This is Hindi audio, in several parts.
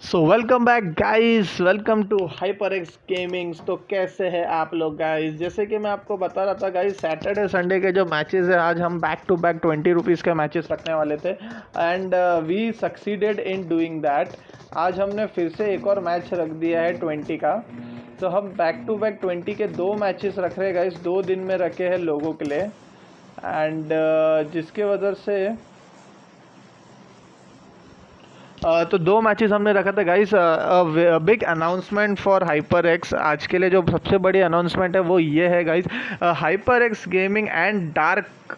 So welcome back guys, welcome to hyper X gamings. तो कैसे हैं आप लोग गाइस? जैसे कि मैं आपको बता रहा था गाइस, सैटरडे संडे के जो मैचेस है आज हम बैक टू बैक 20 रुपीज़ के मैचेस रखने वाले थे and we succeeded in doing that. आज हमने फिर से एक और मैच रख दिया है 20 का। तो हम बैक टू बैक 20 के दो मैचेस रख रहे हैं गाइस, 2 दिन में रखे हैं लोगों के लिए एंड जिसके वजह से तो दो मैचेस हमने रखा था guys. Big announcement for hyper x. आज के लिए जो सबसे बड़ी अनाउंसमेंट है वो ये है guys, hyper x gaming and dark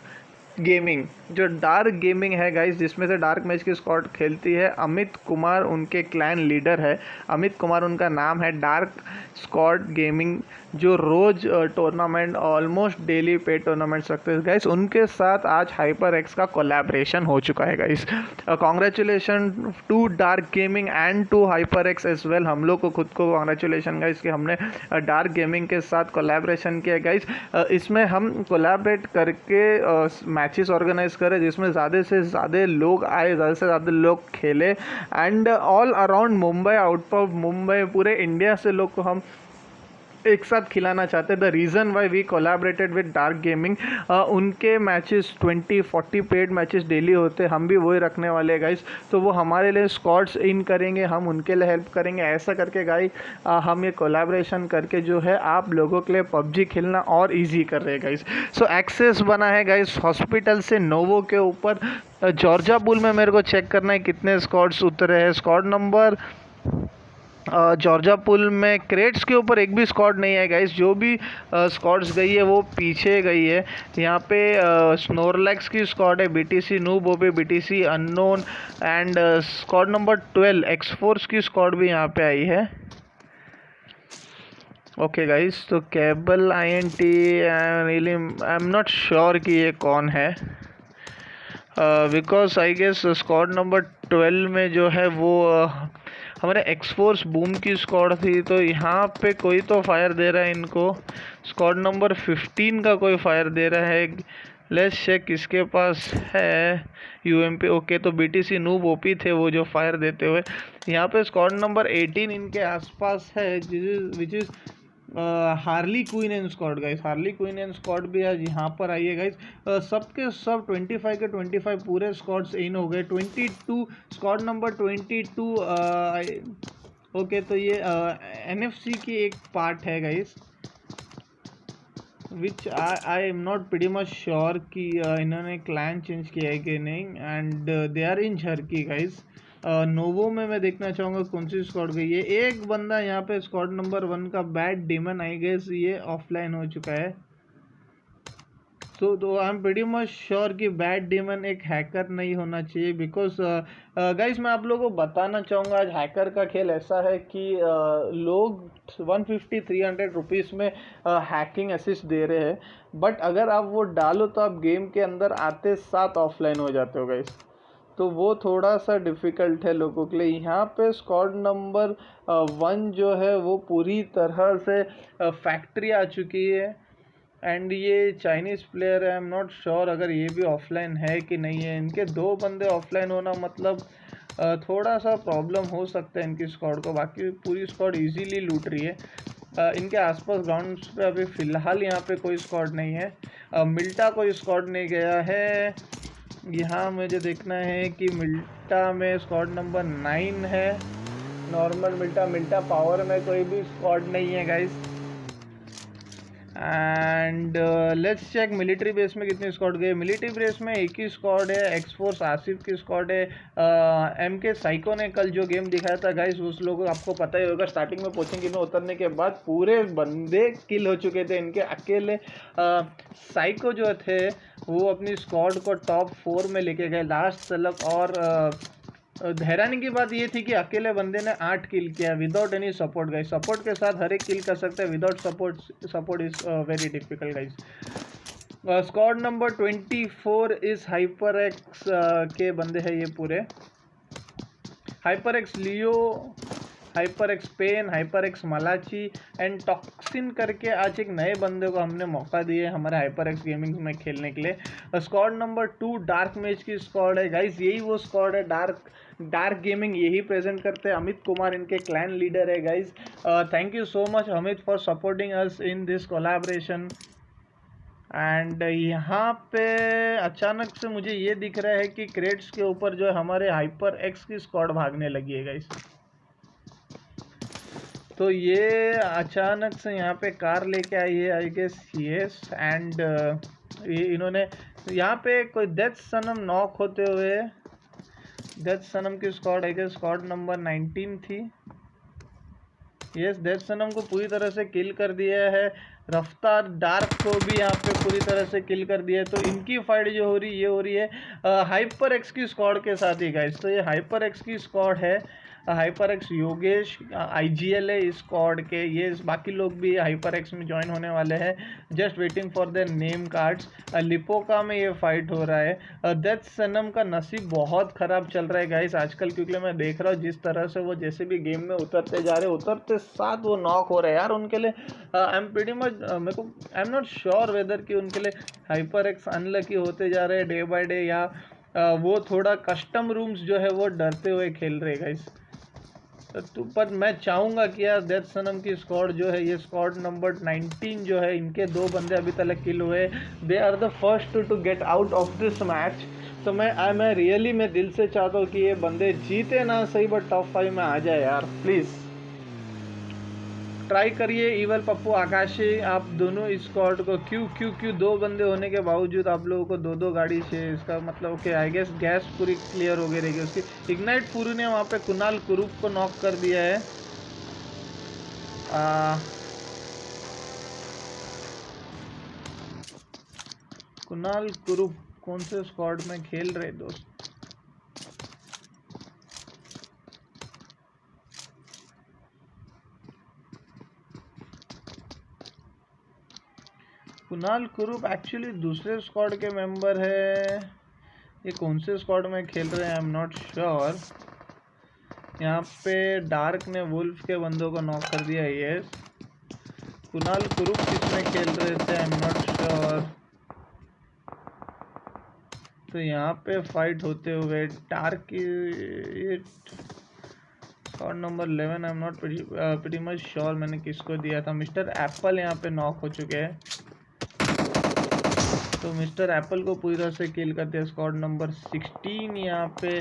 gaming. जो डार्क गेमिंग है गाइस, जिसमें से डार्क मैच की स्क्वाड खेलती है अमित कुमार, उनके क्लैन लीडर है अमित कुमार, उनका नाम है। डार्क स्क्वाड गेमिंग जो रोज़ टूर्नामेंट, ऑलमोस्ट डेली पे टूर्नामेंट्स रखते हैं गाइस, उनके साथ आज हाइपर एक्स का कोलैबोरेशन हो चुका है guys. Congratulation to dark gaming and to hyper X as well. हम लोग को खुद को कॉन्ग्रेचुलेशन गाइस कि हमने डार्क गेमिंग के साथ कोलैबोरेशन किया गाइस। इसमें हम कोलैबोरेट करके मैचेस ऑर्गेनाइज करें जिसमें ज़्यादा से ज़्यादा लोग आए, ज़्यादा से ज़्यादा लोग खेले and all around Mumbai, out of Mumbai, पूरे इंडिया से लोग को हम एक साथ खिलाना चाहते हैं। The reason why we collaborated with dark gaming, उनके मैचेस 20-40 पेड मैचेस डेली होते हैं, हम भी वही रखने वाले हैं गाइस। तो वो हमारे लिए स्क्वाड्स इन करेंगे, हम उनके लिए हेल्प करेंगे, ऐसा करके गाइस हम ये कोलैबोरेशन करके जो है आप लोगों के लिए पबजी खेलना और ईजी कर रहे हैं गाइस। सो एक्सेस बना है गाइस हॉस्पिटल से नोवो के ऊपर। जॉर्जिया पूल में मेरे को चेक करना है कितने स्क्वाड्स उतरे हैं। स्क्वाड नंबर जॉर्जिया पुल में क्रेट्स के ऊपर एक भी स्क्वाड नहीं है गाइस। जो भी स्क्वाड्स गई है वो पीछे गई है। यहाँ पे स्नोरलैक्स की स्क्वाड है, BTC noob, OP, BTC unknown and squad number 12 Xforce की स्क्वाड भी यहाँ पे आई है। ओके गाइस, तो cable INT, really I am not sure कि ये कौन है, because I guess squad number 12 में जो है वो हमारे एक्सफोर्स बूम की स्क्वाड थी। तो यहाँ पे कोई तो फायर दे रहा है इनको। स्क्वाड नंबर 15 का कोई फायर दे रहा है। लेट्स चेक किसके पास है यूएमपी। ओके, तो बीटीसी नूब ओपी थे वो जो फायर देते हुए। यहाँ पे स्क्वाड नंबर 18 इनके आसपास है, which is Harley Quinn and squad guys. Harley Quinn and squad भी आज यहाँ पर आई है गाइस। सबके सब 25 के 25 पूरे स्क्वाड्स इन हो गए। 22 स्क्वाड नंबर 22। ओके, तो ये एनएफसी की एक पार्ट है guys, which I am not pretty much sure कि इन्होंने क्लैन चेंज किया है कि नहीं एंड दे आर इन झरकी गाइस। नोवो में मैं देखना चाहूँगा कौन सी स्क्वाड गई है। एक बंदा यहाँ पे स्क्वाड नंबर 1 का बैड डीमन, आई गेस ये ऑफलाइन हो चुका है। तो I am pretty much sure कि बैड डीमन एक हैकर नहीं होना चाहिए, बिकॉज गाइस मैं आप लोगों को बताना चाहूँगा आज हैकर का खेल ऐसा है कि लोग 150-300 रुपीज़ में हैकिंग असिस्ट दे रहे हैं, बट अगर आप वो डालो तो आप गेम के अंदर आते साथ ऑफलाइन हो जाते हो गाइस। तो वो थोड़ा सा डिफ़िकल्ट है लोगों के लिए। यहाँ पे स्क्वाड नंबर 1 जो है वो पूरी तरह से फैक्ट्री आ चुकी है एंड ये चाइनीज़ प्लेयर है। आई एम नॉट श्योर अगर ये भी ऑफलाइन है कि नहीं है। इनके दो बंदे ऑफलाइन होना मतलब थोड़ा सा प्रॉब्लम हो सकता है इनकी स्क्वाड को। बाकी पूरी स्क्वाड इजीली लूट रही है। इनके आसपास ग्राउंड्स पे अभी फ़िलहाल यहाँ पे कोई स्क्वाड नहीं है। मिल्टा कोई स्क्वाड नहीं गया है। यहाँ मुझे देखना है कि मिल्टा में स्क्वाड नंबर 9 है, नॉर्मल मिल्टा। मिल्टा पावर में कोई भी स्क्वाड नहीं है guys. And let's check military base में कितनी स्क्वाड गई। मिलिट्री बेस में एक ही स्क्वाड है, एक्सफोर्स आसिफ की स्क्वाड है। एम के साइको ने कल जो गेम दिखाया था गाइस, उस लोगों को आपको पता ही होगा, स्टार्टिंग में कोचिंग में उतरने के बाद पूरे बंदे किल हो चुके थे इनके अकेले। साइको जो थे वो अपनी स्क्वाड को टॉप 4 में लेके गए लास्ट तलक। और हैरानी की बात ये थी कि अकेले बंदे ने 8 किल किया without any support guys. Support के साथ हर एक किल कर सकते हैं, without support is very difficult guys. Squad number 24 इस हाइपर एक्स के बंदे हैं ये पूरे। Hyper X Leo Hyper X Pain, Hyper X Malachi and Toxin करके आज एक नए बंदे को हमने मौका दिए हमारे हाइपर एक्स गेमिंग में खेलने के लिए। स्क्वाड नंबर 2 डार्क मेज की स्क्वाड है गाइस, यही वो स्क्वाड है। डार्क गेमिंग यही प्रेजेंट करते हैं। अमित कुमार इनके क्लैन लीडर है guys. Thank you so much Amit for supporting us in this collaboration. And यहाँ पे अचानक से मुझे ये दिख रहा है कि क्रेट्स के ऊपर जो है हमारे हाइपर एक्स की स्क्वाड भागने लगी है गाइस। तो ये अचानक से यहाँ पे कार लेके आई है आई गेस यस। एंड ये इन्होंने यहाँ पे कोई डेथ सनम नॉक होते हुए, डेथ सनम की squad I guess squad number 19 थी। यस, डेथ सनम को पूरी तरह से किल कर दिया है। रफ्तार डार्क को भी यहाँ पे पूरी तरह से किल कर दिया है। तो इनकी फाइट जो हो रही है हाइपर एक्स की स्क्वाड के साथ ही गाइस। तो ये हाइपर एक्स की स्क्वाड है। हाइपर एक्स योगेश IGL है इस स्क्वाड के। ये बाकी लोग भी हाइपर एक्स में ज्वाइन होने वाले हैं, just waiting for their name cards. Lipovka में ये फाइट हो रहा है। डेथ सनम का नसीब बहुत ख़राब चल रहा है गाइस आजकल, क्योंकि मैं देख रहा हूँ जिस तरह से वो जैसे भी गेम में उतरते जा रहे हैं उतरते साथ वो नॉक हो रहे हैं यार। उनके लिए आई एम प्रीटी मच मेरे को आई एम नॉट श्योर वेदर कि उनके लिए हाइपर एक्स अनलकी होते जा रहे हैं डे बाय डे, या वो थोड़ा कस्टम रूम्स जो है वो डरते हुए खेल रहे गाइस। तो पर मैं चाहूँगा कि यार डेथ सनम की स्क्वाड जो है, ये स्क्वाड नंबर 19 जो है, इनके 2 बंदे अभी तक किल हुए। They are the first to get out of this match. तो मैं रियली मैं दिल से चाहता हूँ कि ये बंदे जीते ना सही बट टॉप 5 में आ जाए यार, प्लीज़ ट्राई करिए। इवल पप्पू आकाशी आप दोनों स्क्वाड को क्यों 2 बंदे होने के बावजूद आप लोगों को 2 गाड़ी चाहिए, इसका मतलब कि आई गेस गैस पूरी क्लियर हो गई रहेगी उसकी। इग्नाइट पूरी ने वहाँ पे कुणाल कुरूप को नॉक कर दिया है। कुणाल कुरूप कौन से स्क्वाड में खेल रहे दोस्त? कुणाल कुरूप एक्चुअली दूसरे स्क्वाड के मेंबर है। ये कौन से स्क्वाड में खेल रहे हैं आई एम नॉट श्योर। यहाँ पे डार्क ने वुल्फ के बंदों को नॉक कर दिया। ये कुणाल कुरूप किसमें खेल रहे थे आई एम नॉट श्योर। तो यहाँ पे फाइट होते हुए डार्क की squad number 11 I am not pretty much sure मैंने किसको दिया था। मिस्टर एप्पल यहाँ पे नॉक हो चुके हैं। तो मिस्टर एप्पल को पूरी तरह से किल कर दिया स्क्वाड नंबर 16। यहाँ पे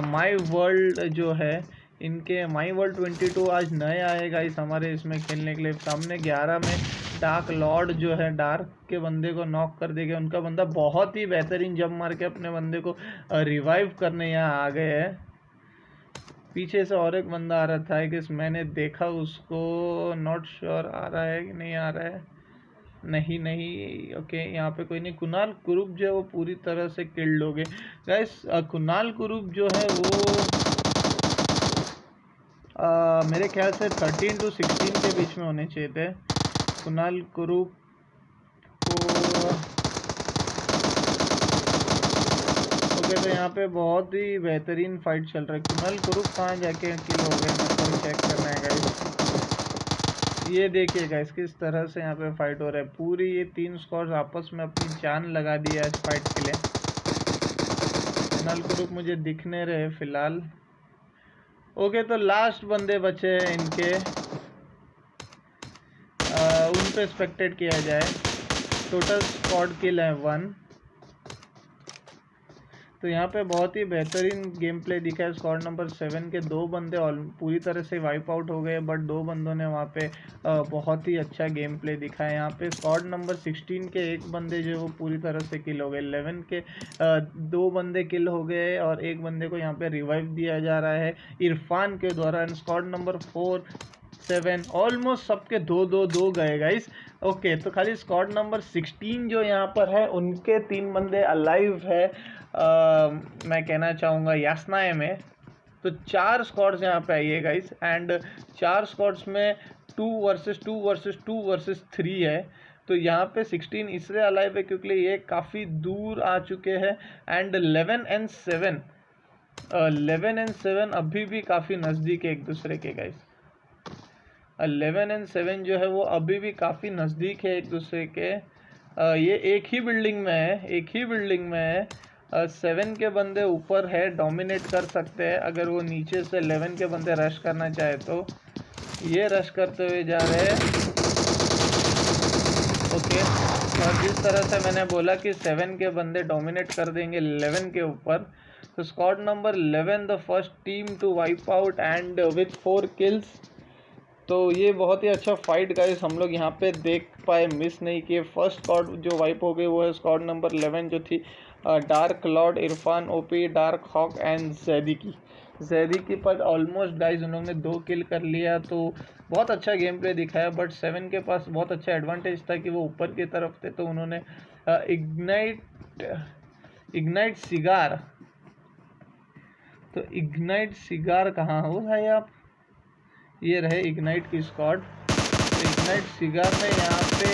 माई वर्ल्ड जो है इनके माई वर्ल्ड 22 आज नए आएगा इस हमारे इसमें खेलने के लिए। सामने 11 में डार्क लॉर्ड जो है डार्क के बंदे को नॉक कर देगा। उनका बंदा बहुत ही बेहतरीन जंप मार के अपने बंदे को रिवाइव करने यहाँ आ गए हैं। पीछे से और एक बंदा आ रहा था कि मैंने देखा उसको, नॉट श्योर आ रहा है कि नहीं आ रहा है। नहीं ओके यहाँ पे कोई नहीं। कुणाल कुरूप जो है वो पूरी तरह से किल्ड हो गए गाइस। कुणाल कुरूप जो है वो मेरे ख्याल से 13 to 16 के बीच में होने चाहिए थे। कुणाल कुरूप को ओके, तो यहाँ पे बहुत ही बेहतरीन फाइट चल रहा है। कुणाल कुरूप कहाँ जाके किल हो गए मेरे को चेक करना है गाइस। ये देखिए गाइस किस तरह से यहाँ पे फाइट हो रहा है। पूरी ये 3 स्क्वाड्स आपस में अपनी जान लगा दी है इस फाइट के लिए। कुणाल कुरूप मुझे दिख नहीं रहे फिलहाल। ओके, तो लास्ट बंदे बचे हैं इनके, उन पे स्पेक्टेट किया जाए। टोटल स्क्वाड किल है 1। तो यहाँ पे बहुत ही बेहतरीन गेम प्ले दिखा है। स्क्वाड नंबर 7 के 2 बंदे पूरी तरह से वाइप आउट हो गए, बट 2 बंदों ने वहाँ पे बहुत ही अच्छा गेम प्ले दिखा है। यहाँ पे स्क्वाड नंबर 16 के 1 बंदे जो वो पूरी तरह से किल हो गए। 11 के 2 बंदे किल हो गए और 1 बंदे को यहाँ पे रिवाइव दिया जा रहा है इरफान के द्वारा। स्क्वाड नंबर 4 7 ऑलमोस्ट सबके 2 गए गाइस। ओके, तो खाली स्क्वाड नंबर 16 जो यहाँ पर है उनके 3 बंदे अलाइव है। मैं कहना चाहूँगा यासनाए में। तो 4 स्क्वाड्स यहाँ पे आइए गाइस, एंड 4 स्क्वाड्स में 2 वर्सेस 3 है। तो यहाँ पे 16 इसलिए अलाइव है क्योंकि ये काफ़ी दूर आ चुके हैं। एंड 11 and 7 11 और 7 अभी भी काफ़ी नज़दीक है एक दूसरे के गाइस। 11 और 7 जो है वो अभी भी काफ़ी नज़दीक है एक दूसरे के। ये एक ही बिल्डिंग में है, एक ही बिल्डिंग में है। 7 के बंदे ऊपर है, डोमिनेट कर सकते हैं अगर वो नीचे से 11 के बंदे रश करना चाहे तो। ये रश करते हुए जा रहे हैं। ओके, और जिस तरह से मैंने बोला कि 7 के बंदे डोमिनेट कर देंगे 11 के ऊपर, तो squad number 11 the first team to wipe out and with 4 kills. तो ये बहुत ही अच्छा फाइट गाइस हम लोग यहाँ पे देख पाए, मिस नहीं किए। फर्स्ट स्क्वाड जो वाइप हो गई वो है स्क्वाड नंबर 11 जो थी dark lord, Irfan OP, dark hawk and Zaidi की पर ऑलमोस्ट गाइस उन लोगों ने 2 किल कर लिया। तो बहुत अच्छा गेम प्ले दिखाया, बट 7 के पास बहुत अच्छा एडवांटेज था कि वो ऊपर की तरफ थे, तो उन्होंने इग्नाइट सिगार, तो इग्नाइट सिगार कहाँ हो भाई आप, ये रहे इग्नाइट की स्क्वाड। तो इग्नाइट सिगार ने यहाँ पे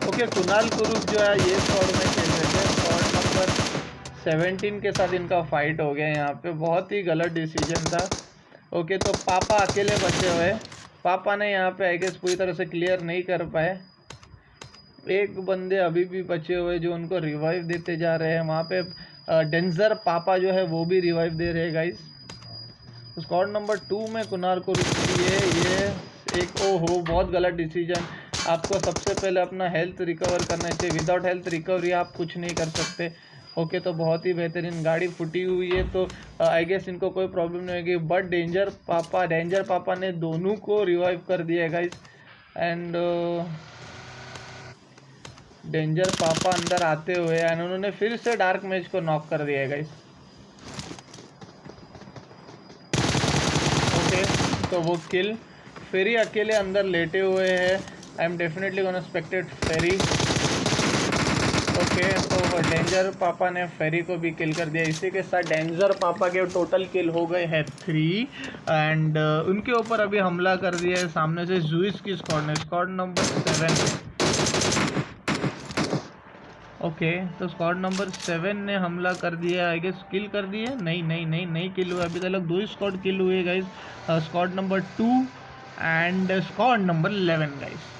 ओके, कुणाल कुरूप जो है ये स्क्वाड में खेल रहे थे। स्क्वाड नंबर 17 के साथ इनका फाइट हो गया यहाँ पे, बहुत ही गलत डिसीजन था। ओके, तो पापा अकेले बचे हुए, पापा ने यहाँ पे आई गेस पूरी तरह से क्लियर नहीं कर पाए। एक बंदे अभी भी बचे हुए जो उनको रिवाइव देते जा रहे हैं वहाँ पे। डेंजर पापा जो है वो भी रिवाइव दे रहे हैं गाइस। स्क्वाड नंबर 2 में कुणाल को रुकिए, ये एक ओहो बहुत गलत डिसीजन। आपको सबसे पहले अपना हेल्थ रिकवर करना चाहिए, विदाउट हेल्थ रिकवरी आप कुछ नहीं कर सकते। ओके, तो बहुत ही बेहतरीन, गाड़ी फूटी हुई है तो आई गेस इनको कोई प्रॉब्लम नहीं होगी, बट डेंजर पापा ने दोनों को रिवाइव कर दिया है गाइस। एंड डेंजर पापा अंदर आते हुए एंड उन्होंने फिर से डार्क मैच को नॉक कर दिया है गाइस। ओके, तो वो किल, फेरी अकेले अंदर लेटे हुए हैं। I am definitely gonna spectate ferry. Okay, तो डेंजर पापा ने फेरी को भी किल कर दिया। इसी के साथ डेंजर पापा के टोटल किल हो गए हैं 3 एंड उनके ऊपर अभी हमला कर दिया है सामने से जुइस की स्क्वाड ने, स्क्वाड नंबर 7। ओके, तो स्क्वाड नंबर 7 ने हमला कर दिया, आई गेस किल कर दिया। नहीं किल हुआ अभी तक, 2 स्क्वाड किल हुए guys, squad number 2 and squad number 11 guys.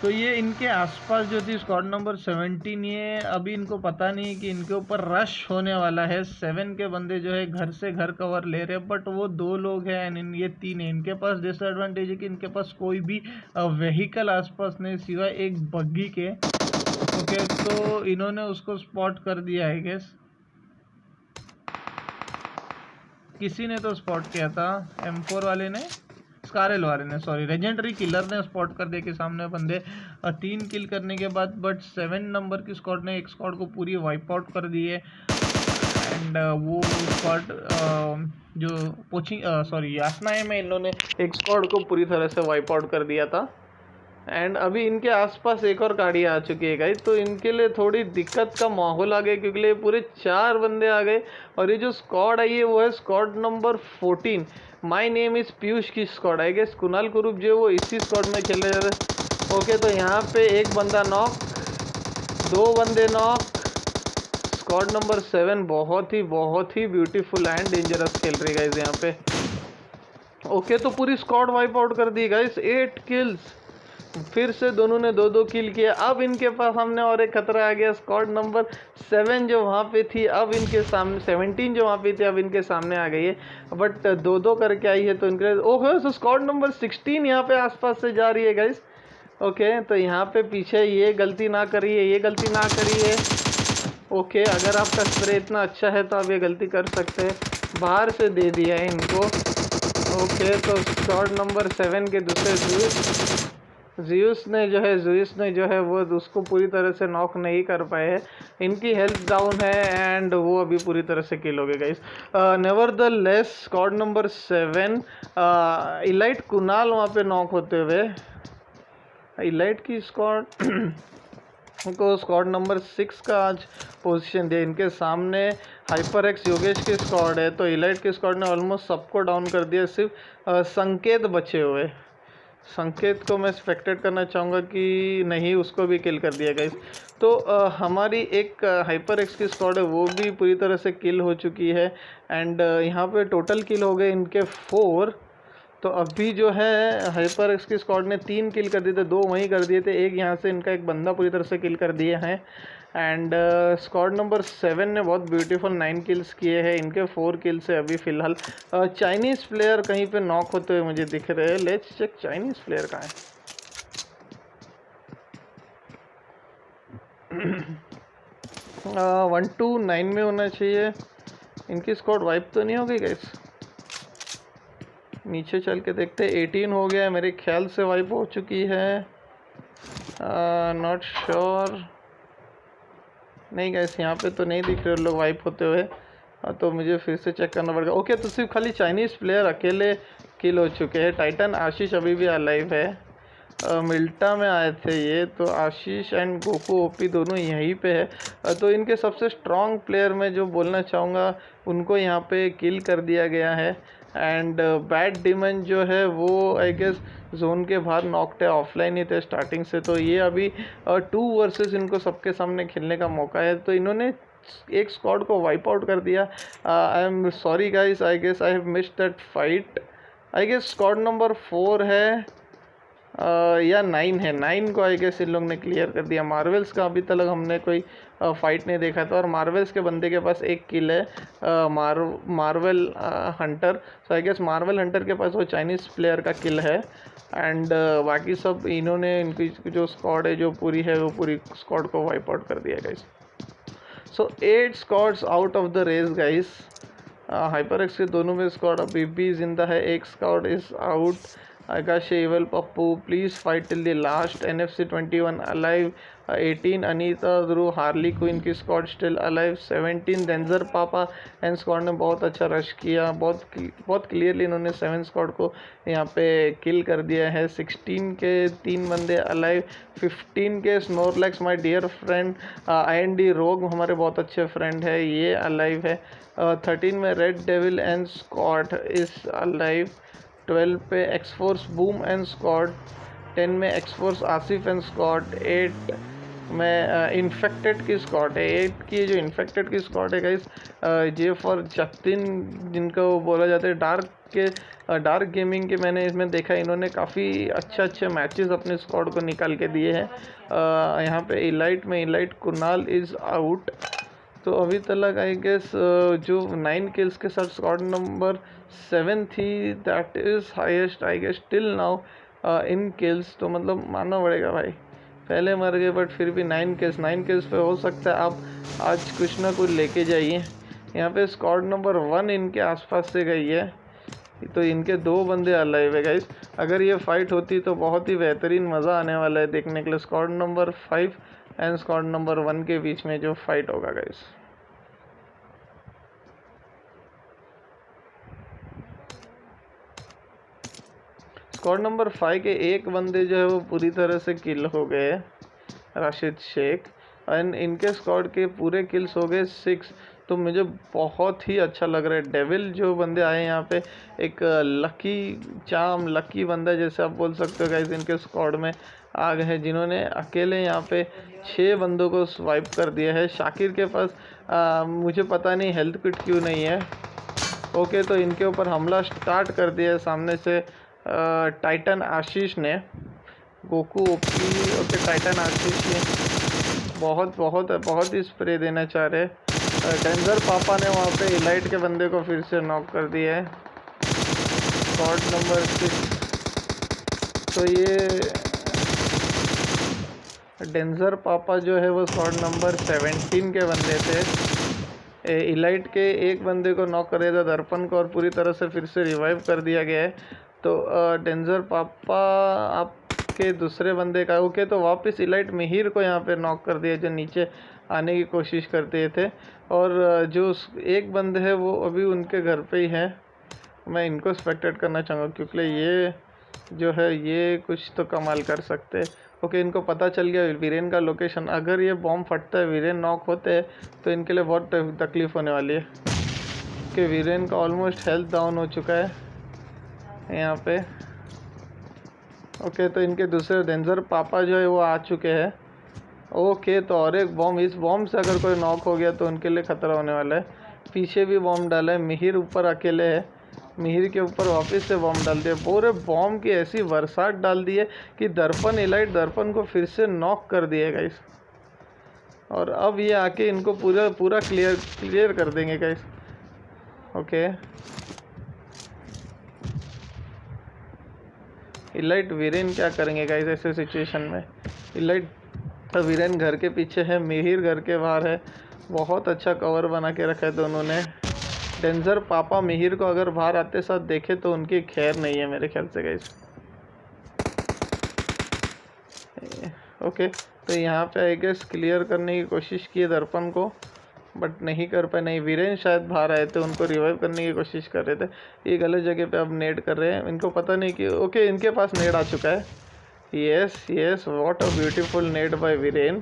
तो ये इनके आसपास जो थी स्क्वाड नंबर 17, ये अभी इनको पता नहीं कि इनके ऊपर रश होने वाला है। 7 के बंदे जो है घर से घर कवर ले रहे हैं, बट वो 2 लोग हैं एंड ये 3 है। इनके पास डिसएडवांटेज है कि इनके पास कोई भी व्हीकल आसपास नहीं सिवाय एक बग्गी के। ओके, तो इन्होंने उसको स्पॉट कर दिया है गेस, किसी ने तो स्पॉट किया था, M4 वाले ने, स्कारल वाले ने, सॉरी लेजेंडरी किलर ने स्पॉट कर दिया कि सामने बंदे। 3 किल करने के बाद बट 7 नंबर की स्क्वाड ने एक स्क्वाड को पूरी वाइप आउट कर दी है एंड वो स्क्वाड जो पोचिंग सॉरी यासनाए में इन्होंने एक स्क्वाड को पूरी तरह से वाइप आउट कर दिया था। एंड अभी इनके आसपास एक और गाड़ी आ चुकी है गाइस, तो इनके लिए थोड़ी दिक्कत का माहौल आ गया क्योंकि पूरे 4 बंदे आ गए। और ये जो स्क्वाड आई है वो है squad number 14, my name is Piyush की स्क्वाड। आई गेस कुणाल कुरूप जो वो इसी स्क्वाड में खेलने जा रहे हैं। ओके, तो यहाँ पे एक बंदा नॉक, 2 बंदे नॉक। स्क्वाड नंबर 7 बहुत ही ब्यूटीफुल एंड डेंजरस खेल रही है गाइस यहाँ पे। ओके, तो पूरी स्क्वाड वाइप आउट कर दी गाइस, 8 किल्स। फिर से दोनों ने 2-2 किल किया। अब इनके पास हमने और एक खतरा आ गया, स्क्वाड नंबर 7 जो वहाँ पे थी अब इनके सामने, 17 जो वहाँ पे थी अब इनके सामने आ गई है, बट 2-2 करके आई है। तो इनके ओहो, तो स्क्वाड नंबर 16 यहाँ पे आसपास से जा रही है गाइस। ओके, तो यहाँ पे पीछे ये गलती ना करिए। ओके, अगर आपका स्प्रे इतना अच्छा है तो आप ये गलती कर सकते हैं, बाहर से दे दिया है इनको। ओके, तो स्क्वाड नंबर 7 के दूसरे जुइस ने जो है वो उसको पूरी तरह से नॉक नहीं कर पाए हैं। इनकी हेल्थ डाउन है एंड वो अभी पूरी तरह से किल हो गए guys. Nevertheless squad number 7 elite Kunal वहाँ पे नॉक होते हुए, इलाइट की स्क्वाड को स्क्वाड नंबर 6 का आज पोजीशन दिया। इनके सामने HyperX योगेश की स्क्वाड है, तो इलाइट की स्क्वाड ने ऑलमोस्ट सबको डाउन कर दिया, सिर्फ संकेत बचे हुए। संकेत को मैं स्पेक्टेट करना चाहूँगा कि नहीं, उसको भी किल कर दिया गाइस। तो हमारी एक हाइपर एक्स की स्क्वाड है वो भी पूरी तरह से किल हो चुकी है। एंड यहाँ पे टोटल किल हो गए इनके 4। तो अभी जो है हाइपर एक्स की स्क्वाड ने 3 किल कर दिए थे, 2 वहीं कर दिए थे, एक यहाँ से इनका एक बंदा पूरी तरह से किल कर दिए हैं। एंड स्क्वाड नंबर 7 ने बहुत ब्यूटीफुल 9 किल्स किए हैं, इनके 4 किल्स है अभी फ़िलहाल। चाइनीज़ प्लेयर कहीं पे नॉक होते हुए मुझे दिख रहे हैं। लेट्स चेक चाइनीज़ प्लेयर कहाँ है। 129 में होना चाहिए। इनकी स्क्वाड वाइप तो नहीं हो गई गाइस? नीचे चल के देखते हैं। 18 हो गया है मेरे ख्याल से, वाइप हो चुकी है। Not sure. नहीं गाइस, यहाँ पे तो नहीं दिख रहे लोग वाइप होते हुए। तो मुझे फिर से चेक करना पड़ेगा। ओके, तो सिर्फ खाली चाइनीज़ प्लेयर अकेले किल हो चुके हैं। टाइटन आशीष अभी भी अलाइव है। मिल्टा में आए थे ये, तो आशीष एंड गोकू ओपी दोनों यहीं पे है। तो इनके सबसे स्ट्रॉन्ग प्लेयर मैं जो बोलना चाहूँगा उनको यहाँ पे किल कर दिया गया है। एंड बैड डिमन जो है वो आई गेस जोन के बाहर नॉक्ड है, ऑफलाइन ही थे स्टार्टिंग से। तो ये अभी 2 वर्सेस इनको सबके सामने खेलने का मौका है। तो इन्होंने एक स्क्वाड को वाइप आउट कर दिया। I am sorry guys, I guess I have missed that fight. I guess squad number 4 है या 9 है। 9 को आई गेस इन लोग ने क्लियर कर दिया। मार्वल्स का अभी तक हमने कोई फाइट नहीं देखा था, और मार्वल्स के बंदे के पास एक किल है, marvel hunter. So I guess marvel hunter के पास वो चाइनीज़ प्लेयर का किल है। एंड बाकी सब इन्होंने, इनकी जो स्क्वाड है जो पूरी है वो पूरी स्क्वाड को वाइप आउट कर दिया guys. So 8 squads out of the race guys. Hyper X के दोनों में स्क्वाड अभी भी जिंदा है, एक squad is out. Akash Evil Pappu, please fight till the last. NFC 21 alive. 18 Anita Dhruv Harley Quinn की स्क्वाड स्टिल अलाइव। 17 डेंजर पापा एंड स्क्वाड ने बहुत अच्छा रश किया, बहुत क्लियरली इन्होंने 7 स्क्वाड को यहाँ पे किल कर दिया है। 16 के 3 बंदे अलाइव। 15 के Snorlax my dear friend IND rogue हमारे बहुत अच्छे फ्रेंड है, ये अलाइव है। 13 में red devil and squad is alive. 12 पे एक्सफोर्स बूम एंड स्क्वाड। 10 में एक्सफोर्स आसिफ एंड स्क्वाड। 8 में इन्फेक्टेड की स्क्वाड है। 8 की जो इन्फेक्टेड की स्क्वाड है गाइस, जे फॉर जतिन जिनको बोला जाता है, डार्क गेमिंग के मैंने इसमें देखा, इन्होंने काफ़ी अच्छे मैचेस अपने स्क्वाड को निकाल के दिए हैं। यहाँ पे इलाइट में इलाइट कुणाल इज़ आउट। तो अभी तक आई गेस जो 9 किल्स के साथ स्क्वाड नंबर 7 थी, that is highest I guess till now in kills. तो मतलब मानना पड़ेगा भाई, पहले मर गए बट फिर भी 9 किल्स पे हो सकता है आप आज कुछ ना कुछ लेके जाइए। यहाँ पे स्क्वाड नंबर 1 इनके आसपास से गई है, तो इनके 2 बंदे अलाइव है गाइस। अगर ये फाइट होती तो बहुत ही बेहतरीन मज़ा आने वाला है देखने के लिए। Squad number 5 and squad number 1 के बीच में जो फाइट होगा गाइस। स्क्वाड नंबर 5 के एक बंदे जो है वो पूरी तरह से किल हो गए, राशिद शेख। एंड इनके स्क्वाड के पूरे किल्स हो गए 6। तो मुझे बहुत ही अच्छा लग रहा है। डेविल जो बंदे आए हैं यहाँ पे, एक लकी बंदा जैसे आप बोल सकते हो गाइस, इनके स्क्वाड में आ गए हैं, जिन्होंने अकेले यहाँ पे 6 बंदों को स्वाइप कर दिया है। शाकिर के पास मुझे पता नहीं हेल्थ किट क्यों नहीं है। ओके, तो इनके ऊपर हमला स्टार्ट कर दिया है सामने से टाइटन आशीष ने। Goku OP. ओके, टाइटन आशीष ने बहुत ही स्प्रे देना चाह रहे। डेंजर पापा ने वहाँ पे इलाइट के बंदे को फिर से नॉक कर दिया है। Squad number 6। तो ये डेंजर पापा जो है वो स्क्वाड नंबर 17 के बंदे थे। इलाइट के एक बंदे को नॉक कर दिया था, दर्पण को, और पूरी तरह से फिर से रिवाइव कर दिया गया है। तो डेंजर पापा आपके दूसरे बंदे का ओके, तो वापस इलाइट मिहिर को यहाँ पे नॉक कर दिया जो नीचे आने की कोशिश करते थे। और जो एक बंदे है वो अभी उनके घर पे ही है। मैं इनको स्पेक्टेट करना चाहूँगा क्योंकि ये जो है ये कुछ तो कमाल कर सकते हैं। ओके, इनको पता चल गया वीरेन का लोकेशन। अगर ये बॉम्ब फटता है, वीरेन नॉक होते हैं, तो इनके लिए बहुत तकलीफ़ होने वाली है कि वीरेन का ऑलमोस्ट हेल्थ डाउन हो चुका है यहाँ पे। ओके, तो इनके दूसरे डेंजर पापा जो है वो आ चुके हैं। ओके, तो और एक बॉम्ब, इस बॉम्ब से अगर कोई नॉक हो गया तो उनके लिए खतरा होने वाला है। पीछे भी बॉम्ब डाला है, मिहिर ऊपर अकेले है, मिहिर के ऊपर वापस से बॉम्ब डाल दिया। पूरे बॉम्ब की ऐसी बरसात डाल दी है कि दर्पण इलाइट दर्पण को फिर से नॉक कर दिया गाइस। और अब ये आके इनको पूरा पूरा क्लियर कर देंगे गाइस। ओके, इलाइट वीरेन क्या करेंगे गाइस ऐसे सिचुएशन में? इलाइट वीरेन घर के पीछे है, मिहिर घर के बाहर है। बहुत अच्छा कवर बना के रखा है दोनों ने। डेंजर पापा मिहिर को अगर बाहर आते साथ देखे तो उनकी खैर नहीं है मेरे ख्याल से गाइस। ओके, तो यहाँ पे आई गेस क्लियर करने की कोशिश की है दर्पण को, बट नहीं कर पाए। नहीं, वीरेन शायद बाहर आए थे, उनको रिवाइव करने की कोशिश कर रहे थे। ये गलत जगह पे अब नेड कर रहे हैं, इनको पता नहीं कि ओके इनके पास नेड आ चुका है। Yes yes, what a beautiful nade by Viren.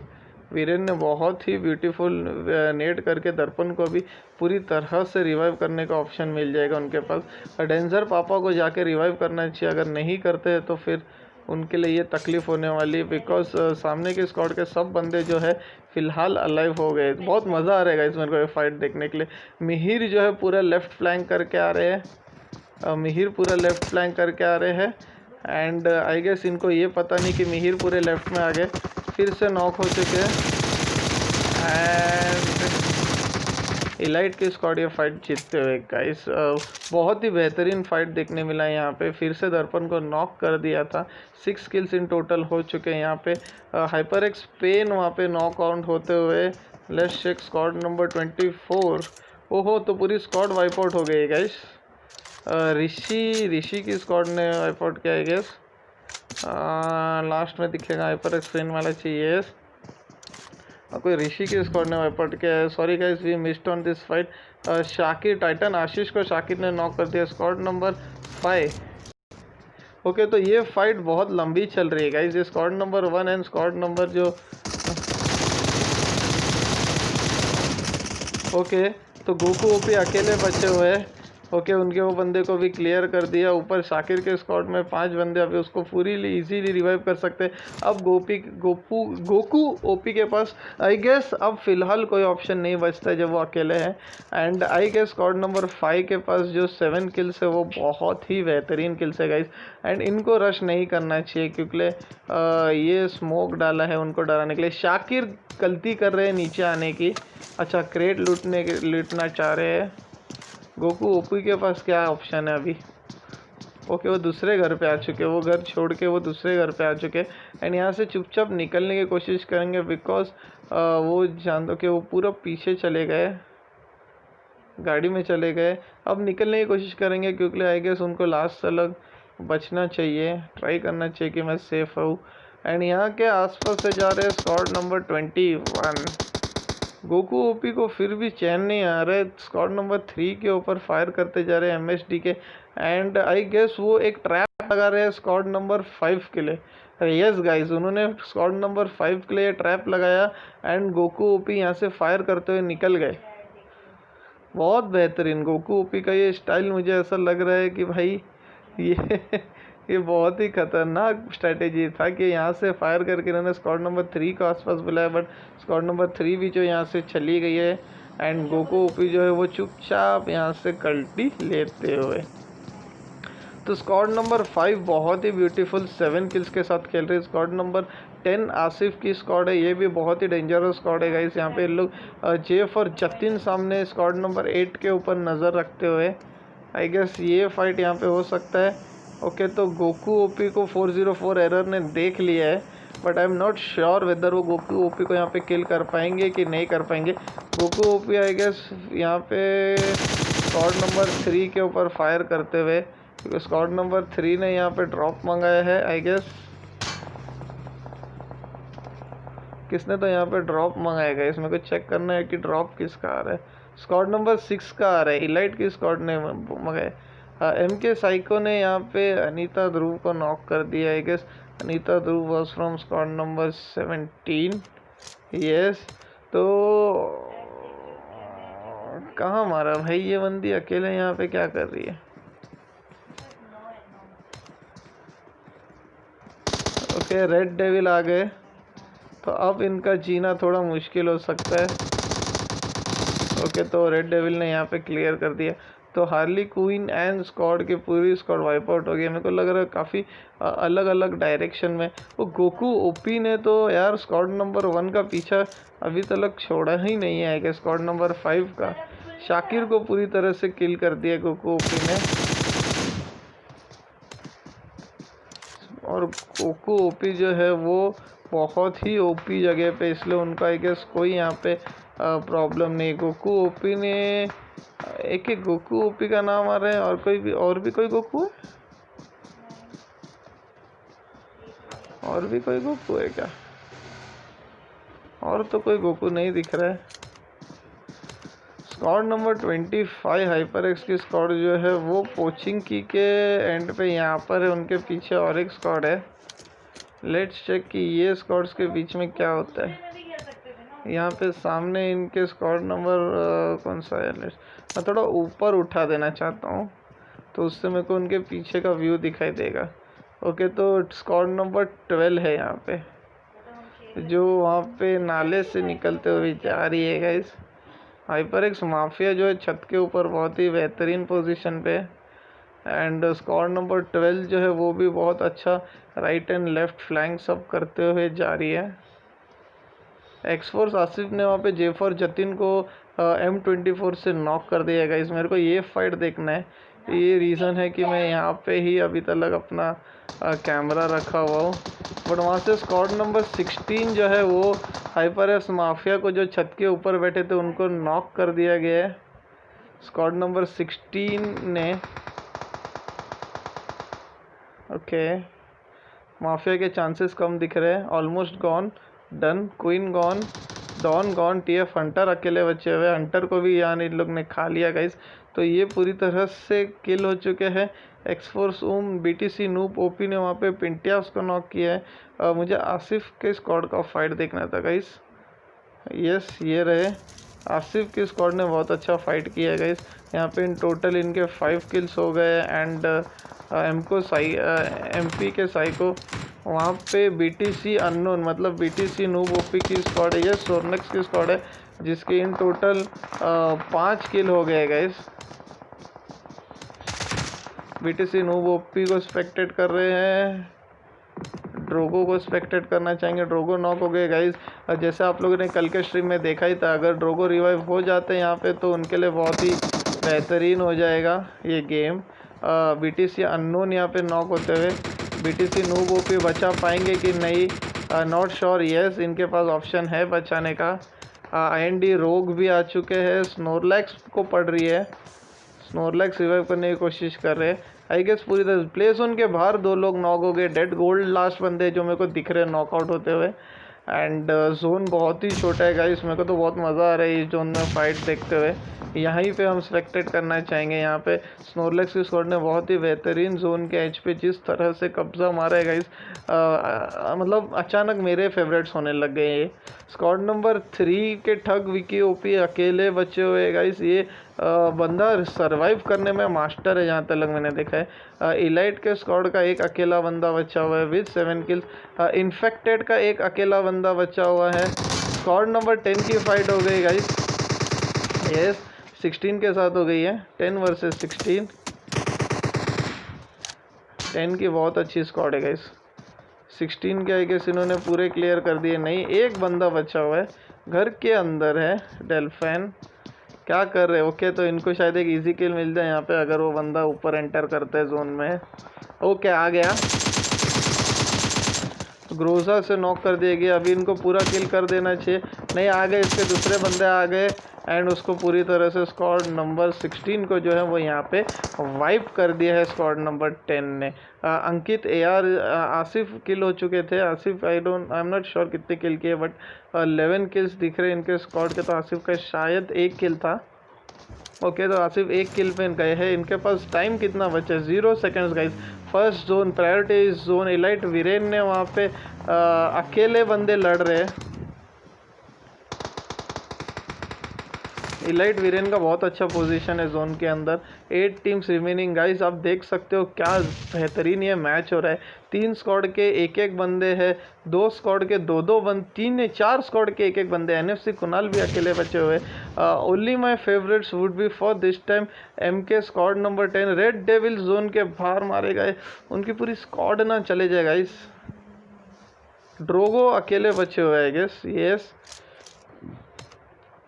Viren ने बहुत ही ब्यूटीफुल नेड करके दर्पण को भी पूरी तरह से रिवाइव करने का ऑप्शन मिल जाएगा उनके पास। डेंजर पापा को जाके रिवाइव करना चाहिए, अगर नहीं करते तो फिर उनके लिए ये तकलीफ़ होने वाली है। बिकॉज सामने के स्क्वाड के सब बंदे जो है फ़िलहाल अलाइव हो गए। बहुत मज़ा आ रहेगा इसमें को फाइट देखने के लिए। मिहिर जो है पूरा लेफ़्ट फ्लैंक करके आ रहे हैं, मिहिर पूरा लेफ़्ट फ्लैंक करके आ रहे हैं। एंड आई गेस इनको ये पता नहीं कि मिहिर पूरे लेफ़्ट में आ गए, फिर से नॉक हो चुके हैं। एंड इलाइट के स्क्वाड ये फाइट जीतते हुए गाइस। बहुत ही बेहतरीन फाइट देखने मिला है यहाँ पे। फिर से दर्पण को नॉक कर दिया था। 6 किल्स इन टोटल हो चुके हैं यहाँ पे। हाइपर एक्स पेन वहाँ पे नॉक आउट होते हुए। Let's check squad number 24। ओहो, तो पूरी स्क्वाड वाइप आउट हो गई गाइस। ऋषि की स्क्वाड ने वाइप आउट किया है गेस। लास्ट में दिखेगा हाइपर एक्स पेन वाला चाहिए। कोई ऋषि के स्क्वाड ने वाइप आउट किया है। Sorry guys, we missed on this fight. Shakir Titan Ashish को शाकिर ने नॉक कर दिया, स्क्वाड नंबर 5। ओके, तो ये फाइट बहुत लंबी चल रही है गाइस। ये squad number 1 and squad number जो ओके, तो गोकू ओपी अकेले बचे हुए हैं। ओके, उनके वो बंदे को भी क्लियर कर दिया। ऊपर शाकिर के स्क्वाड में 5 बंदे अभी उसको पूरी इजीली रिवाइव कर सकते हैं। अब गोकू ओपी के पास आई गेस अब फिलहाल कोई ऑप्शन नहीं बचता है जब वो अकेले हैं। And I guess squad number 5 के पास जो 7 किल्स है वो बहुत ही बेहतरीन किल्स है गाइस। एंड इनको रश नहीं करना चाहिए क्योंकि ये स्मोक डाला है उनको डराने के लिए। शाकिर गलती कर रहे हैं नीचे आने की। अच्छा, क्रेट लूटना चाह रहे हैं। गोकू ओपी के पास क्या ऑप्शन है अभी? ओके, वो दूसरे घर पे आ चुके, वो घर छोड़ के वो दूसरे घर पे आ चुके। एंड यहाँ से चुपचाप निकलने की कोशिश करेंगे बिकॉज वो जान दो कि वो पूरा पीछे चले गए, गाड़ी में चले गए। अब निकलने की कोशिश करेंगे क्योंकि आई गेस उनको लास्ट तक बचना चाहिए, ट्राई करना चाहिए कि मैं सेफ हूँ। एंड यहाँ के आसपास से जा रहे हैं स्क्वाड नंबर 21। गोकू ओपी को फिर भी चैन नहीं आ रहा है, स्क्वाड नंबर 3 के ऊपर फायर करते जा रहे हैं एमएसडी के। एंड आई गेस वो एक ट्रैप लगा रहे हैं स्क्वाड नंबर 5 के लिए। यस गाइस, उन्होंने स्क्वाड नंबर 5 के लिए ट्रैप लगाया एंड गोकू ओपी यहाँ से फायर करते हुए निकल गए। बहुत बेहतरीन गोकू ओपी का ये स्टाइल, मुझे ऐसा लग रहा है कि भाई ये ये बहुत ही खतरनाक स्ट्रैटेजी था कि यहाँ से फायर करके इन्होंने स्क्वाड नंबर 3 को आसपास बुलाया, बट स्क्वाड नंबर 3 भी जो यहाँ से चली गई है। एंड गोकू ओपी जो है वो चुपचाप यहाँ से कल्टी लेते हुए। तो स्क्वाड नंबर 5 बहुत ही ब्यूटीफुल 7 किल्स के साथ खेल रही है। स्क्वाड नंबर 10 आसिफ की स्क्वाड है, ये भी बहुत ही डेंजरस स्क्वाड है गाइस। यहाँ पे लोग जेफ और जतिन सामने स्क्वाड नंबर 8 के ऊपर नज़र रखते हुए आई गेस ये फाइट यहाँ पे हो सकता है। ओके, तो गोकू ओपी को 404 एरर ने देख लिया है, but I am not sure whether वो गोकू ओपी को यहाँ पे किल कर पाएंगे कि नहीं कर पाएंगे। गोकू ओपी आई गेस यहाँ पे स्क्वाड नंबर 3 के ऊपर फायर करते हुए, क्योंकि स्क्वाड नंबर 3 ने यहाँ पे ड्रॉप मंगाया है। आई गेस किसने तो यहाँ पे ड्रॉप मंगाएगा, इसमें को चेक करना है कि ड्रॉप किसका आ रहा है। स्क्वाड नंबर 6 का आ रहा है, इलाइट की स्क्वाड ने मंगाया। एम के साइको ने यहाँ पे अनीता ध्रुव को नॉक कर दिया। I guess Anita Dhruv was from squad number 17। Yes, तो कहाँ मारा भाई ये बंदी अकेले यहाँ पे क्या कर रही है? ओके, रेड डेविल आ गए, तो अब इनका जीना थोड़ा मुश्किल हो सकता है। ओके, तो रेड डेविल ने यहाँ पे क्लियर कर दिया। तो हार्ली क्वीन एंड स्क्वाड की पूरी स्क्वाड वाइप आउट हो गई। मेरे को लग रहा है काफ़ी अलग अलग डायरेक्शन में। वो गोकू ओपी ने तो यार स्क्वाड नंबर 1 का पीछा अभी तक छोड़ा ही नहीं है कि स्क्वाड नंबर 5 का शाकिर को पूरी तरह से किल कर दिया गोकू ओपी ने। और गोकू ओपी जो है वो बहुत ही ओपी जगह पे, इसलिए उनका आई गेस कोई यहाँ पे प्रॉब्लम नहीं। गोकू ओपी ने एक गोकू ओपी का नाम आ रहा है, और भी कोई गोकू है, और भी कोई गोकू है क्या? और तो कोई गोकू नहीं दिख रहा है। स्क्वाड नंबर 25 हाइपर एक्स की स्क्वाड जो है वो पोचिंग की के एंड पे यहाँ पर है, उनके पीछे और एक स्क्वाड है। लेट्स चेक कि ये स्क्वाड्स के बीच में क्या होता है। यहाँ पे सामने इनके स्क्वाड नंबर कौन सा है, मैं थोड़ा ऊपर उठा देना चाहता हूँ तो उससे मेरे को उनके पीछे का व्यू दिखाई देगा। ओके, तो स्क्वाड नंबर 12 है यहाँ पे, जो वहाँ पे नाले से निकलते हुए जा रही है गाइस। हाइपर एक्स माफिया जो है छत के ऊपर बहुत ही बेहतरीन पोजीशन पे, एंड स्क्वाड नंबर 12 जो है वो भी बहुत अच्छा राइट एंड लेफ्ट फ्लैंक सब करते हुए जा रही है। एक्सफोर्स आसिफ ने वहाँ पे जेफर जतिन को M24 से नॉक कर दिया गाइस। मेरे को ये फाइट देखना है, ये रीज़न है कि मैं यहाँ पे ही अभी तक अपना कैमरा रखा हुआ हूँ। बट वहाँ से स्क्वाड नंबर 16 जो है वो हाइपर एक्स माफिया को जो छत के ऊपर बैठे थे उनको नॉक कर दिया गया है स्क्वाड नंबर 16 ने। ओके, माफिया के चांसेस कम दिख रहे हैं। Almost gone, done, queen gone, don gone, TF hunter अकेले बचे हुए। हंटर को भी यहाँ इन लोग ने खा लिया गाइस। तो ये पूरी तरह से किल हो चुके हैं। एक्सफोर्स BTC नूप ओपी ने वहाँ पे पिंटियास को नॉक किया है। मुझे आसिफ के स्क्वाड का फाइट देखना था गाइस। यस, ये रहे आसिफ की स्क्वाड ने बहुत अच्छा फाइट किया है गाइस। यहाँ पे इन टोटल इनके 5 किल्स हो गए। एंड MP के साइको वहाँ पे BTC अननोन मतलब BTC नूब ओपी की स्क्वाड है, ये सोर्नेक्स की स्क्वाड है, जिसके इन टोटल 5 किल हो गए गाइस। BTC नूब ओपी को स्पेक्टेट कर रहे हैं, ड्रोगो को स्पेक्टेट करना चाहेंगे। ड्रोगो नॉक हो गए गाइस। जैसे आप लोगों ने कल के स्ट्रीम में देखा ही था, अगर ड्रोगो रिवाइव हो जाते हैं यहाँ पे तो उनके लिए बहुत ही बेहतरीन हो जाएगा ये गेम। BTC अननोन यहाँ पे नॉक होते हुए, BTC नूब ओपी बचा पाएंगे कि नहीं, नॉट श्योर। यस, इनके पास ऑप्शन है बचाने का। IND रोग भी आ चुके हैं, स्नोरलैक्स को पड़ रही है, स्नोरलैक्स रिवाइव करने की कोशिश कर रहे हैं। आई गेस पूरी तरह प्ले जोन के बाहर 2 लोग नॉक हो गए। डेड गोल्ड लास्ट बंदे जो मेरे को दिख रहे हैं नॉकआउट होते हुए। एंड जोन बहुत ही छोटा है गाइस, मेरे को तो बहुत मज़ा आ रहा है इस जोन में फाइट देखते हुए। यहीं पे हम सेलेक्टेड करना चाहेंगे। यहाँ पे स्नोरलैक्स की स्क्वाड ने बहुत ही बेहतरीन जोन के एज पे जिस तरह से कब्जा मारा है गाइस, मतलब अचानक मेरे फेवरेट्स होने लग गए ये। स्क्वाड नंबर 3 के ठग विकी ओपी अकेले बचे हुए गाइस। ये बंदा सरवाइव करने में मास्टर है जहाँ तक मैंने देखा है। इलाइट के स्क्वाड का एक अकेला बंदा बचा हुआ है विद 7 किल्स। इन्फेक्टेड का एक अकेला बंदा बचा हुआ है। स्क्वाड नंबर 10 की फाइट हो गई गाइस। यस, 16 के साथ हो गई है, 10 वर्सेस 16। 10 की बहुत अच्छी स्क्वाड है गाइस। 16 के आई गेस इन्होंने पूरे क्लियर कर दिए। नहीं, एक बंदा बचा हुआ है, घर के अंदर है। डेल्फिन क्या कर रहे हैं? ओके, तो इनको शायद एक इजी किल मिल जाए यहाँ पे अगर वो बंदा ऊपर एंटर करता है जोन में। ओके, आ गया, ग्रोजा से नॉक कर दिया गया। अभी इनको पूरा किल कर देना चाहिए। नहीं, आ गए, इसके दूसरे बंदे आ गए एंड उसको पूरी तरह से स्क्वाड नंबर 16 को जो है वो यहाँ पे वाइप कर दिया है स्क्वाड नंबर 10 ने। अंकित AR आसिफ किल हो चुके थे। आसिफ आई एम नॉट श्योर कितने किल किए, बट 11 किल्स दिख रहे हैं इनके स्क्वाड के। तो आसिफ का शायद 1 किल था। ओके, तो आसिफ 1 किल पे गए हैं। इनके पास टाइम कितना बचा है? 0 seconds guys. First zone, priority zone. Elite Viren ने वहाँ पे अकेले बंदे लड़ रहे हैं। इलाइट वीरेन का बहुत अच्छा पोजीशन है जोन के अंदर। 8 टीम्स रिमेनिंग गाइस, आप देख सकते हो क्या बेहतरीन ये मैच हो रहा है। 3 स्क्वाड के एक एक बंदे हैं, 2 स्क्वाड के दो दो बंद 3 ने 4 स्क्वाड के एक एक बंदे। एनएफसी कुणाल भी अकेले बचे हुए। Only my favourites would be for this time MK squad number 10। Red devil zone के बाहर मारे गए, उनकी पूरी स्क्वाड ना चले जाए गाइस। ड्रोगो अकेले बचे हुए आई गेस, यस।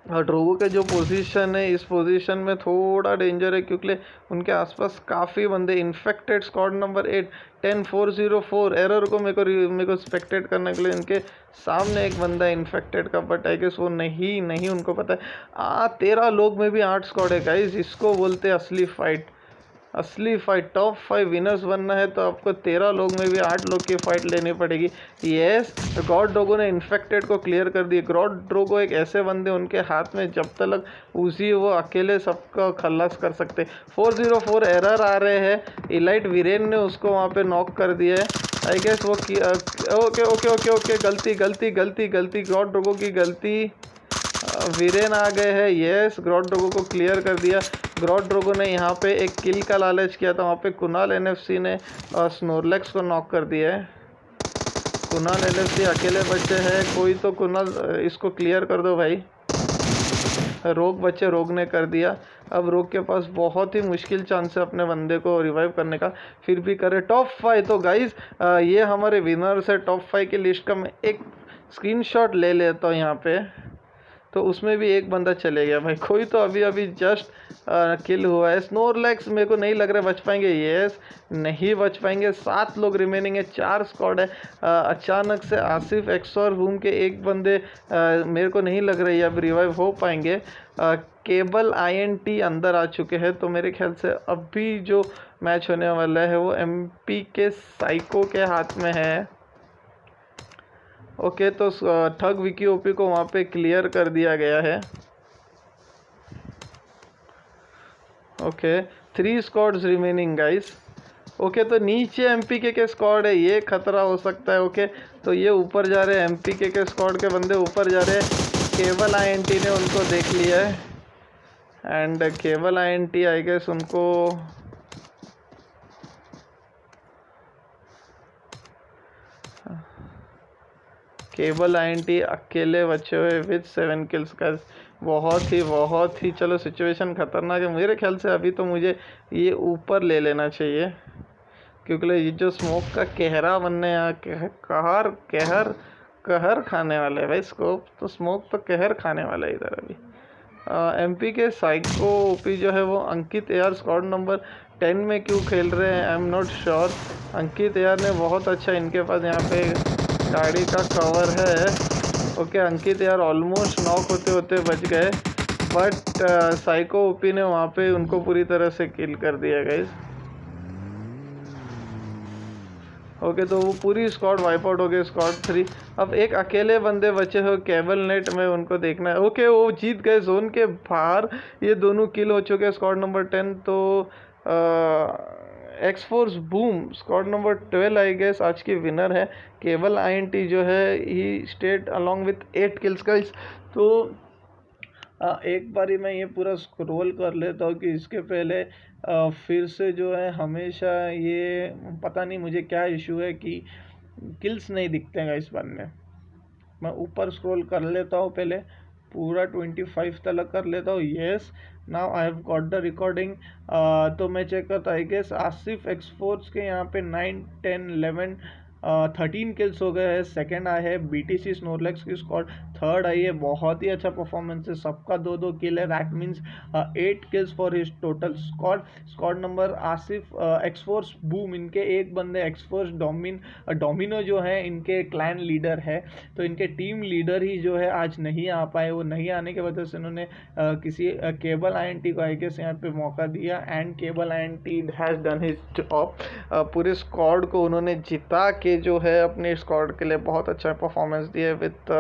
और ड्रोगो के जो पोजीशन है, इस पोजीशन में थोड़ा डेंजर है क्योंकि उनके आसपास काफ़ी बंदे। इन्फेक्टेड स्क्वाड नंबर 8 10404 एरर को मेरे को स्पेक्टेट करने के लिए इनके सामने एक बंदा है इन्फेक्टेड का, बट आई गेस वो नहीं उनको पता है। 13 लोग में भी 8 स्क्वाड है गाइस, इसको बोलते हैं असली फाइट। असली फाइट, टॉप 5 विनर्स बनना है तो आपको 13 लोग में भी 8 लोग की फाइट लेनी पड़ेगी। यस, गॉड ड्रोगो ने इन्फेक्टेड को क्लियर कर दिया। गॉड ड्रोगो एक ऐसे बंदे उनके हाथ में जब तक उसी वो अकेले सबका खल्लास कर सकते। 404 एरर आ रहे हैं, इलाइट वीरेन ने उसको वहाँ पे नॉक कर दिया है आई गेस। वो ओके गलती गॉड ड्रोगो की गलती। वीरेन आ गए हैं, यस, ग्रॉड ड्रोगो को क्लियर कर दिया। ग्रॉड ड्रोगो ने यहाँ पे एक किल का लालच किया था, वहाँ पे कुणाल एनएफसी ने स्नोरलेक्स को नॉक कर दिया है। कुणाल एनएफसी अकेले बच्चे हैं, कोई तो कुणाल इसको क्लियर कर दो भाई। रोग ने कर दिया। अब रोग के पास बहुत ही मुश्किल चांस है अपने बंदे को रिवाइव करने का, फिर भी करे। टॉप 5 तो गाइज ये हमारे विनर्स है। टॉप 5 की लिस्ट का मैं एक स्क्रीनशॉट ले लेता हूँ यहाँ पे, तो उसमें भी एक बंदा चले गया भाई। कोई तो अभी जस्ट किल हुआ है। स्नोरलेक्स मेरे को नहीं लग रहा बच पाएंगे, यस नहीं बच पाएंगे। 7 लोग रिमेनिंग है, 4 स्क्वाड है। अचानक से आसिफ एक्स और बूम के एक बंदे मेरे को नहीं लग रही है अब रिवाइव हो पाएंगे। केबल आईएनटी अंदर आ चुके हैं, तो मेरे ख्याल से अभी जो मैच होने वाला है वो एमपी के साइको के हाथ में है। ओके, तो ठग विकी ओपी को वहाँ पे क्लियर कर दिया गया है। Okay, 3 squads remaining guys. Okay, तो नीचे एमपीके के स्क्वाड है, ये खतरा हो सकता है। ओके, तो ये ऊपर जा रहे हैं, एमपीके के स्क्वाड के बंदे ऊपर जा रहे हैं। केबल आईएनटी ने उनको देख लिया है and cable INT I guess उनको केबल आईएनटी अकेले बचे हुए विद 7 किल्स का। बहुत ही चलो सिचुएशन खतरनाक है। मेरे ख्याल से अभी तो मुझे ये ऊपर ले लेना चाहिए क्योंकि ये जो स्मोक का कहरा बनने कहर खाने वाला है भाई। स्कोप तो स्मोक तो कहर खाने वाला है इधर अभी। एमपी के साइको ओपी जो है वो अंकित एआर स्क्वाड नंबर 10 में क्यों खेल रहे हैं, I am not sure. Ankit AR ने बहुत अच्छा, इनके पास यहाँ पे गाड़ी का कवर है। ओके, अंकित यार ऑलमोस्ट नॉक होते होते बच गए, बट साइको ओपी ने वहाँ पे उनको पूरी तरह से किल कर दिया गाइस। ओके, तो वो पूरी स्क्वाड वाइप आउट हो गई, स्क्वाड 3। अब एक अकेले बंदे बचे हो केबल नेट में, उनको देखना है। ओके, वो जीत गए जोन के बाहर, ये दोनों किल हो चुके हैं स्क्वाड नंबर 10। तो Xforce boom squad number 12 I guess आज की विनर है। केबल आईएनटी जो है ही stayed along with 8 kills guys. तो एक बारी मैं ये पूरा स्क्रॉल कर लेता हूँ कि इसके पहले फिर से जो है हमेशा ये पता नहीं मुझे क्या इशू है कि किल्स नहीं दिखते हैं इस बार में। मैं ऊपर स्क्रॉल कर लेता हूँ, पहले पूरा 25 तक कर लेता हूँ। Yes, now I have got the recording. तो मैं चेक करता आई गेस आसिफ एक्सफोर्स के यहाँ पे 9, 10, 11, 13 किल्स हो गए हैं। सेकंड आए है बीटीसी स्नोरलेक्स की स्क्वाड, थर्ड आई है। बहुत ही अच्छा परफॉर्मेंस है, सबका 2-2 किल है। That means 8 kills for his total squad. Squad number Asif एक्सफोर्स boom, इनके एक बंदे एक्सफोर्स डोमिनो जो है इनके क्लैन लीडर है, तो इनके टीम लीडर ही जो है आज नहीं आ पाए। वो नहीं आने की वजह से इन्होंने किसी केबल आईएनटी को आई गेस यहाँ पे मौका दिया and cable INT has done his job. पूरे स्क्वाड को उन्होंने जिता के जो है अपने स्क्वाड के लिए बहुत अच्छा परफॉर्मेंस दिया विथ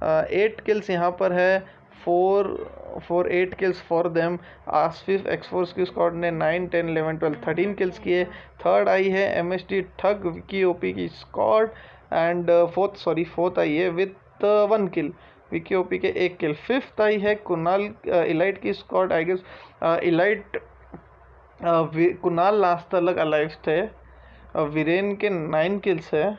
8 किल्स यहाँ पर है। 8 किल्स फॉर देम। आसिफ एक्सफोर्स की स्क्वाड ने 9, 10, 11, 12, 13 किल्स किए। थर्ड आई है एमएसटी ठग विकी ओपी की स्क्वाड एंड फोर्थ आई है विथ 1 किल। पीके ओपी के 1 किल। 5th आई है कुणाल इलाइट की squad, I guess elite Kunal last तक अलाइव थे। वीरेन के 9 किल्स है,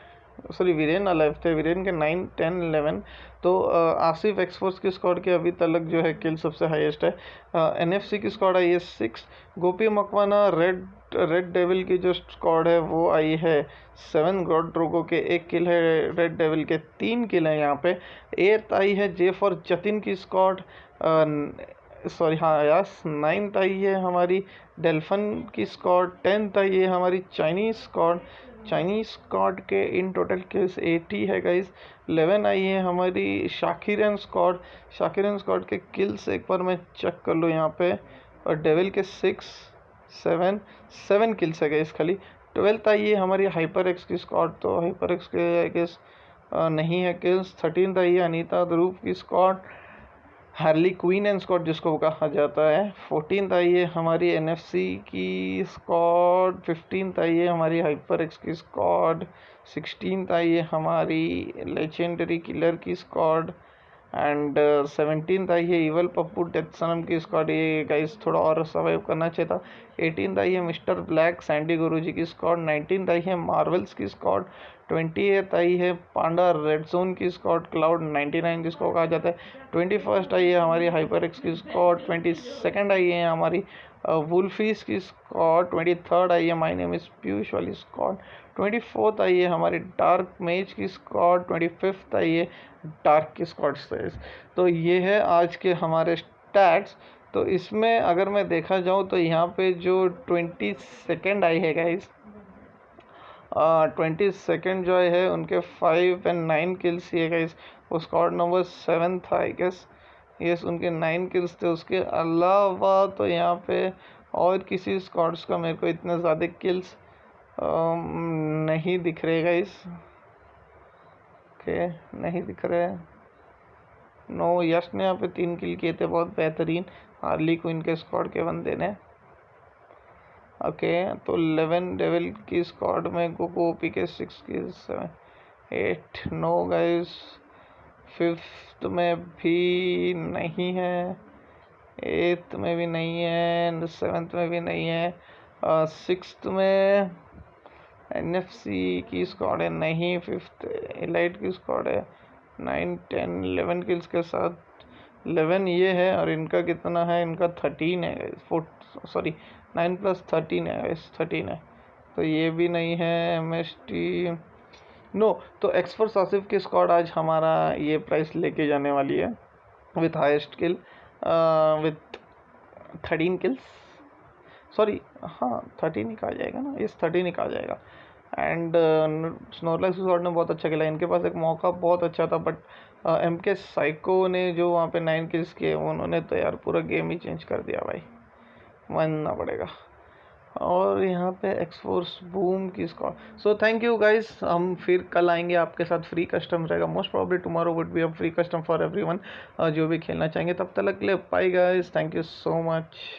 सॉरी वीरेन अलाइव थे, वीरेन के 9, 10, 11। तो आसिफ एक्सफोर्स की स्क्वाड के अभी तक जो है किल सबसे हाईएस्ट है। एनएफसी की स्क्वाड आई है 6। गोपी मकवाना रेड डेविल की जो स्क्वाड है वो आई है 7। गॉड ड्रोगो के 1 किल है, रेड डेविल के 3 किल हैं यहाँ पे। 8th आई है जे फॉर जतिन की स्क्वाड, सॉरी हाँ यस। 9th आई है हमारी डेल्फन की स्क्वाड। 10th आई है हमारी चाइनीज स्क्वाड के इन टोटल किल्स 80 है गाइस। 11 आई है हमारी शाकिरन स्क्वाड के किल्स एक बार मैं चेक कर लूँ यहाँ पे, और डेविल के 7 किल्स है गाइस खाली। 12th आई है हमारी हाइपर एक्स की स्क्वाड, तो हाइपर एक्स के आई गेस नहीं है किल्स। 13th आई है अनीता ध्रुव की squad, Harley Quinn and squad जिसको कहा जाता है। 14th आई है हमारी एनएफसी की स्क्वाड। 15th आई है हमारी हाइपर एक्स की स्क्वाड। 16th आई है हमारी लेजेंडरी किलर की स्क्वाड। एंड 17th आई है इवल पप्पू डेथ सनम की स्क्वाड। ये गाइस थोड़ा और सर्वाइव करना चाहिए था। 18th आई है मिस्टर ब्लैक सैंडी गुरुजी की स्क्वाड। 19th आई है मार्वल्स की स्क्वाड। 28th आई है पांडा रेड जोन की स्क्वाड, क्लाउड 99 जिसको कहा जाता है। 21st आई है हमारी हाइपर एक्स की स्क्वाड। 22nd आई है हमारी वुल्फीस की स्क्वाड। 23rd आई है माय नेम इज पीयूष वाली स्क्वाड। 24th आई है हमारी डार्क मेज की स्क्वाड। 25th आई है डार्क की स्क्वाड साइज। तो ये है आज के हमारे स्टैट्स। तो इसमें अगर मैं देखा जाऊँ तो यहाँ पे जो 22nd आई है गाइस, 22nd जो है उनके 5 and 9 किल्स ये गाइस। वो स्क्वाड नंबर 7 था आई गेस, यस उनके 9 किल्स थे। उसके अलावा तो यहाँ पे और किसी स्क्वाड्स का मेरे को इतने ज़्यादा किल्स नहीं दिख रहे गाइस। ओके नहीं दिख रहे। नो यश ने यहाँ पे 3 किल किए थे, बहुत बेहतरीन हार्ली क्वीन के स्क्वाड के बंदे ने। ओके तो 11 डेविल की स्क्वाड में गोको ओपी के 6 किल्स, 7, 8। नो गाइस 5th में भी नहीं है, 8th में भी नहीं है, 7th में भी नहीं है। 6th में एनएफसी की स्क्वाड है नहीं। 5th एलाइट की स्क्वाड है 9, 10, 11 किल्स के साथ। 11 ये है और इनका कितना है, इनका 13 है, 9 + 13 है, 13 है। तो ये भी नहीं है। MST no. तो एक्सफोर्स आसिफ की स्क्वाड आज हमारा ये प्राइस लेके जाने वाली है with highest kill, with 13 kills, sorry हाँ 13 ही कहा जाएगा ना, इस 13 ही कहा जाएगा। एंड स्नोरलैक्स स्क्वाड ने बहुत अच्छा खेला, इनके पास एक मौका बहुत अच्छा था, बट एमके साइको ने जो वहाँ पे 9 किल्स किए उन्होंने तो यार पूरा गेम ही चेंज कर दिया भाई, मानना पड़ेगा। और यहाँ पे एक्सफोर्स बूम की squad. So thank you guys, हम फिर कल आएंगे आपके साथ। फ्री कस्टम रहेगा, most probably tomorrow would be a free custom for everyone जो भी खेलना चाहेंगे। तब तक के लिए bye guys, thank you so much.